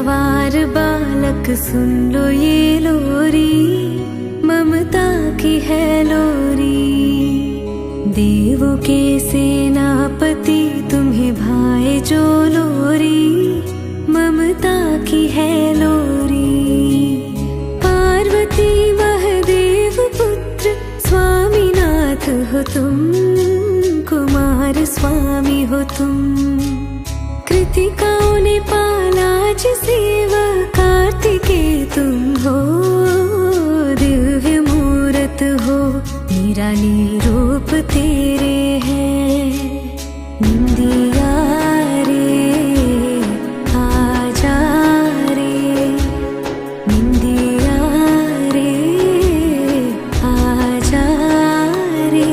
सवार बालक सुन लो ये लोरी, ममता की है लोरी। देवों के सेनापति तुम्हें भाए जो लोरी, ममता की है लोरी। पार्वती महादेव पुत्र स्वामीनाथ हो तुम, कुमार स्वामी हो तुम। कृतिकाओं ने पाला जिसेवा, कार्तिकेय तुम हो। दिव्य मूरत हो, निराली रूप तेरे हैं। निंदिया रे आजा रे, निंदिया रे आजा रे।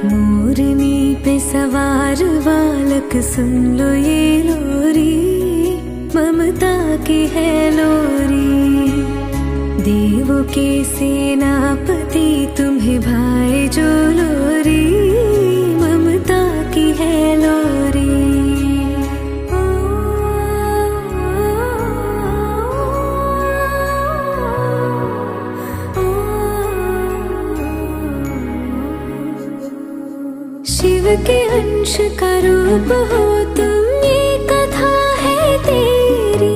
मोरनी पे सवार बालक सुन लो ये लोरी, ममता की है लोरी। देवों के सेनापति तुम्हें भाए जो लोरी, ममता की है लोरी। शिव के अंश का रूप हो तुम, ये कथा है तेरी।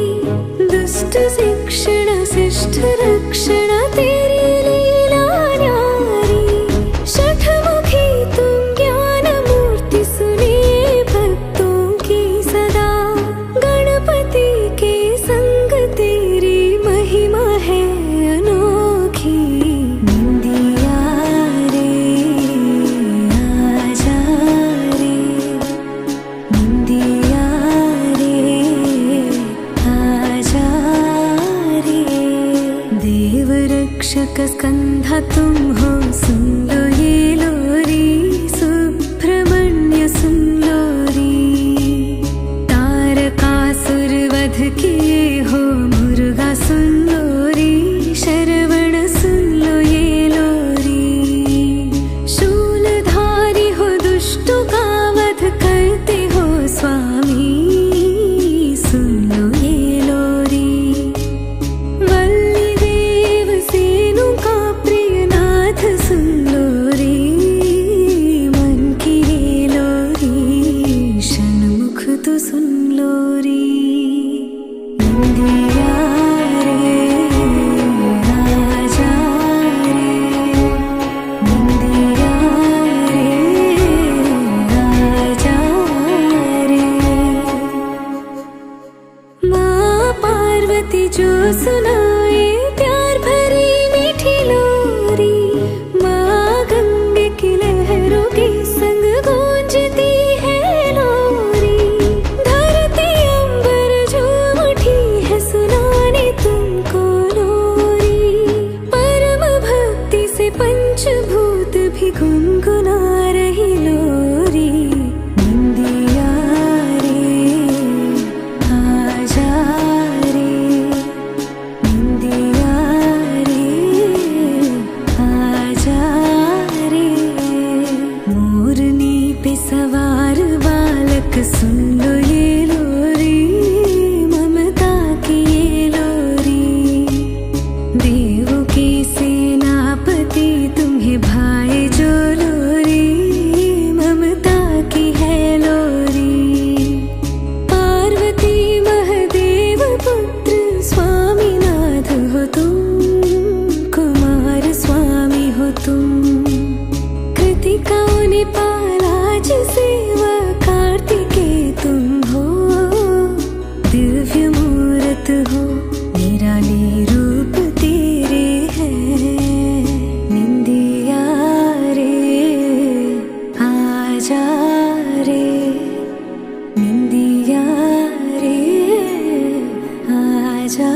दुष्ट शिक्षण शिष्ट रक्षण तेरी लीला न्यारी। षठमुखी तुम ज्ञान मूर्ति, सुनिए भक्तों की सदा। गणपति के संग तेरी महिमा है अनोखी। निंदिया रे आजा रे, निंदिया रे आजा रे। देव रक्षक स्कंधा तुम हो, सुन लो ये लोरी। सुब्रमण्य सुन लोरी। तारकासुर वध किए हो, मुर्गा सुन लोरी। शरवण सुन लो ये लोरी। शूलधारी हो, दुष्टों का वध करते हो स्वामी, सुन लो ये लोरी। वल्ली देव सेनु का प्रिय नाथ सुन लोरी, मन की ये लोरी। षण्मुख तो सुन लोरी। निंदिया रे आजा रे, निंदिया रे आजा रे। माँ पार्वती जो सुनाए प्यार भरी मीठी लोरी। माँ गंगे की लहरों के संग गूंजती है लोरी। धरती अंबर झूम उठी है, सुनाने तुमको लोरी। परम भक्ति से पंचभूत भी गुनगुना रही लोरी। निंदिया रे आजा रे, निंदिया रे आजा रे। मोरनी पे सवार बालक सुन लो ये लोरी, ममता की ये लोरी। देवों के सेनापति तुम्हें भाए जो लोरी, ममता की है लोरी। पार्वती महादेव पुत्र स्वामीनाथ हो तुम, कुमार स्वामी हो तुम। कृतिकाओं ने पाला जिसेवा, कार्तिकेय तुम हो। दिव्य मूरत हो, निराली रूप तेरे हैं। निंदिया रे आजा रे, निंदिया रे आजा